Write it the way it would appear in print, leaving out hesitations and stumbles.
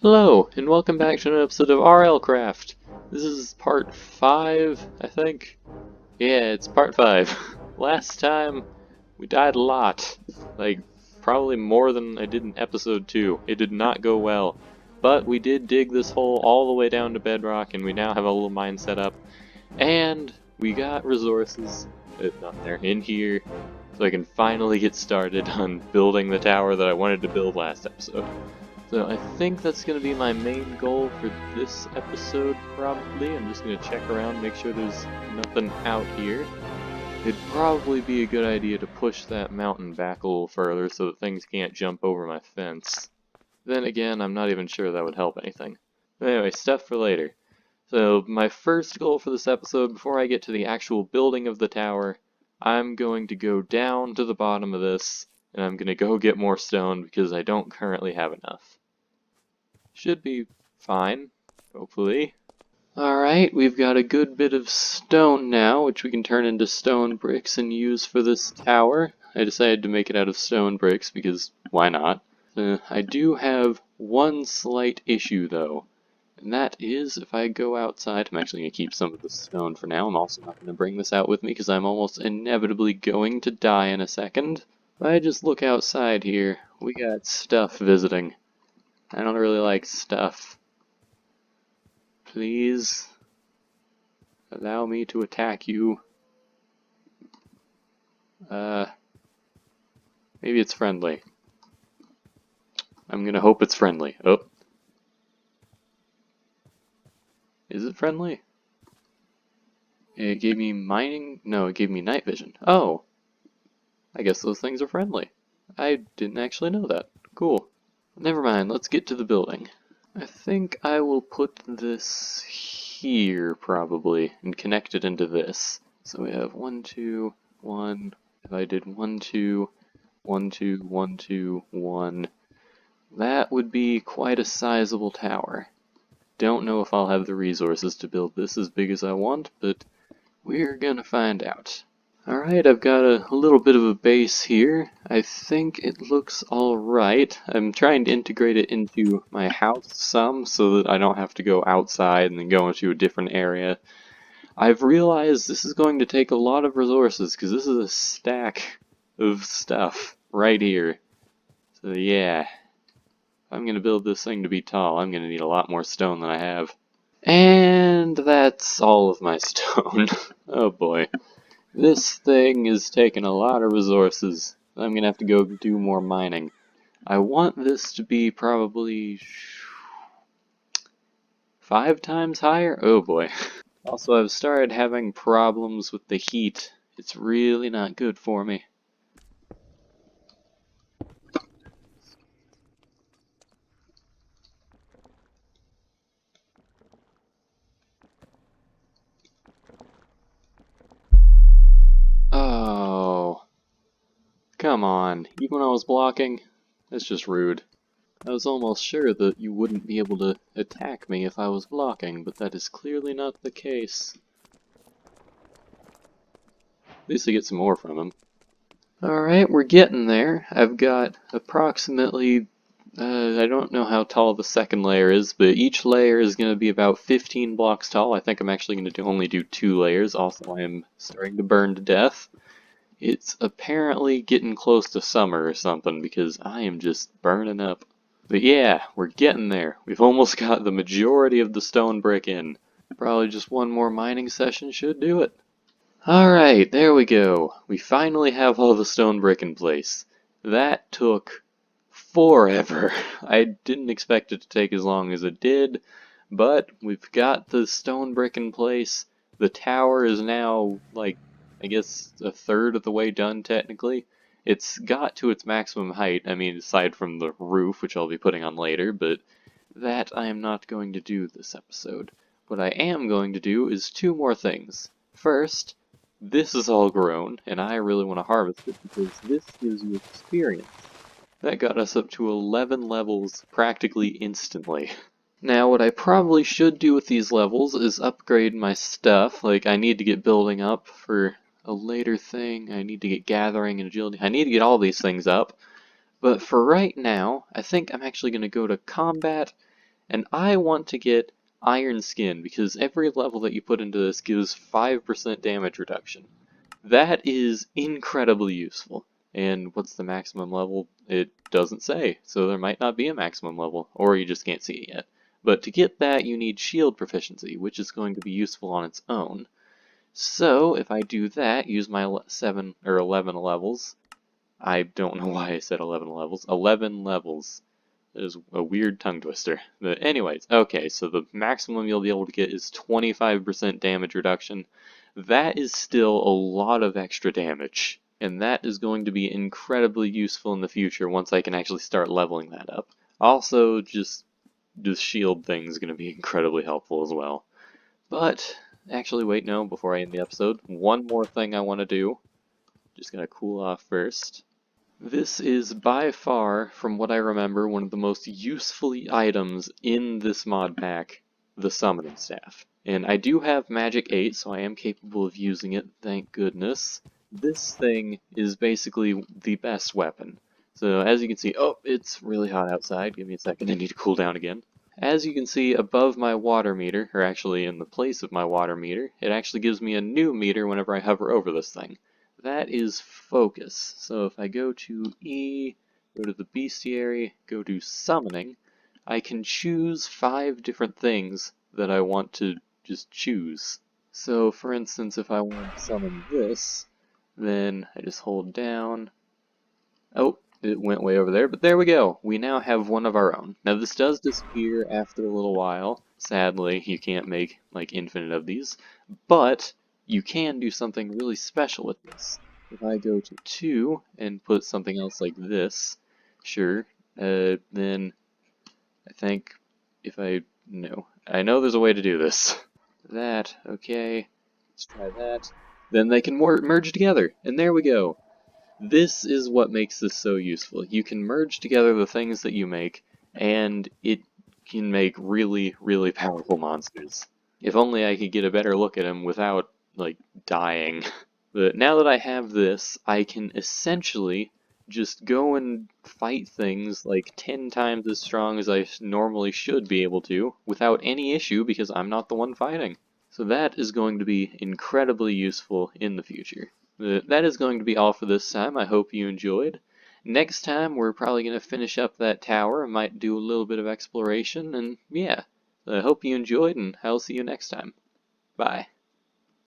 Hello, and welcome back to an episode of RLCraft. This is part 5, I think. Yeah, it's part 5. Last time, we died a lot. Like, probably more than I did in episode 2. It did not go well. But we did dig this hole all the way down to bedrock, and we now have a little mine set up. And we got resources, not there, in here, so I can finally get started on building the tower that I wanted to build last episode. So I think that's going to be my main goal for this episode, probably. I'm just going to check around, make sure there's nothing out here. It'd probably be a good idea to push that mountain back a little further so that things can't jump over my fence. Then again, I'm not even sure that would help anything. But anyway, stuff for later. So my first goal for this episode, before I get to the actual building of the tower, I'm going to go down to the bottom of this, and I'm going to go get more stone because I don't currently have enough. Should be fine, hopefully. Alright, we've got a good bit of stone now, which we can turn into stone bricks and use for this tower. I decided to make it out of stone bricks because why not? I do have one slight issue though, and that is if I go outside, I'm actually going to keep some of the stone for now. I'm also not going to bring this out with me because I'm almost inevitably going to die in a second. If I just look outside here, we got stuff visiting. I don't really like stuff. Please allow me to attack you. Maybe it's friendly. I'm gonna hope it's friendly. Oh. Is it friendly? It gave me mining? No, it gave me night vision. Oh. I guess those things are friendly. I didn't actually know that. Cool. Never mind, let's get to the building. I think I will put this here, probably, and connect it into this. So we have 1, 2, 1. If I did 1, 2, 1, 2, 1, 2, 1. That would be quite a sizable tower. Don't know if I'll have the resources to build this as big as I want, but we're gonna find out. Alright, I've got a little bit of a base here. I think it looks alright. I'm trying to integrate it into my house some so that I don't have to go outside and then go into a different area. I've realized this is going to take a lot of resources because this is a stack of stuff right here. So yeah, if I'm going to build this thing to be tall, I'm going to need a lot more stone than I have. And that's all of my stone. Oh boy. This thing is taking a lot of resources. I'm going to have to go do more mining. I want this to be probably 5 times higher? Oh boy. Also, I've started having problems with the heat. It's really not good for me. Oh, come on. Even when I was blocking? That's just rude. I was almost sure that you wouldn't be able to attack me if I was blocking, but that is clearly not the case. At least I get some more from him. Alright, we're getting there. I've got approximately, I don't know how tall the second layer is, but each layer is going to be about 15 blocks tall. I think I'm actually going to only do 2 layers. Also, I am starting to burn to death. It's apparently getting close to summer or something, because I am just burning up. But yeah, we're getting there. We've almost got the majority of the stone brick in. Probably just one more mining session should do it. Alright, there we go. We finally have all the stone brick in place. That took forever. I didn't expect it to take as long as it did, but we've got the stone brick in place. The tower is now, like, I guess a third of the way done technically. It's got to its maximum height, I mean, aside from the roof, which I'll be putting on later, but that I am not going to do this episode. What I am going to do is 2 more things. First, this is all grown, and I really want to harvest it because this gives you experience. That got us up to 11 levels practically instantly. Now, what I probably should do with these levels is upgrade my stuff. Like, I need to get building up for a later thing. I need to get gathering and agility. I need to get all these things up. But for right now, I think I'm actually going to go to combat And I want to get Iron Skin because every level that you put into this gives 5% damage reduction. That is incredibly useful. And what's the maximum level? It doesn't say, so there might not be a maximum level, or you just can't see it yet. But to get that, you need shield proficiency, which is going to be useful on its own. So if I do that, use my 7 or 11 levels. I don't know why I said 11 levels. 11 levels is a weird tongue twister. But anyways, okay, so the maximum you'll be able to get is 25% damage reduction. That is still a lot of extra damage, and that is going to be incredibly useful in the future once I can actually start leveling that up. Also, just the shield thing is going to be incredibly helpful as well. But, actually wait, no, before I end the episode, one more thing I want to do. Just going to cool off first. This is by far, from what I remember, one of the most useful items in this mod pack, the Summoning Staff. And I do have Magic 8, so I am capable of using it, thank goodness. This thing is basically the best weapon. So as you can see, oh, it's really hot outside, give me a second, I need to cool down again. As you can see above my water meter, or actually in the place of my water meter, it actually gives me a new meter whenever I hover over this thing. That is focus. So if I go to E, go to the bestiary, go to summoning, I can choose 5 different things that I want to just choose. So for instance, if I want to summon this, then I just hold down. Oh, it went way over there, but there we go. We now have one of our own. Now this does disappear after a little while. Sadly, you can't make like infinite of these, but you can do something really special with this. If I go to 2 and put something else like this, sure, then I think if no, I know there's a way to do this. That, okay, let's try that. Then they can merge together, and there we go. This is what makes this so useful. You can merge together the things that you make, and it can make really, really powerful monsters. If only I could get a better look at them without, like, dying. But now that I have this, I can essentially just go and fight things like 10 times as strong as I normally should be able to, without any issue because I'm not the one fighting. So that is going to be incredibly useful in the future. That is going to be all for this time. I hope you enjoyed. Next time, we're probably going to finish up that tower. I might do a little bit of exploration, and yeah. I hope you enjoyed, and I'll see you next time. Bye.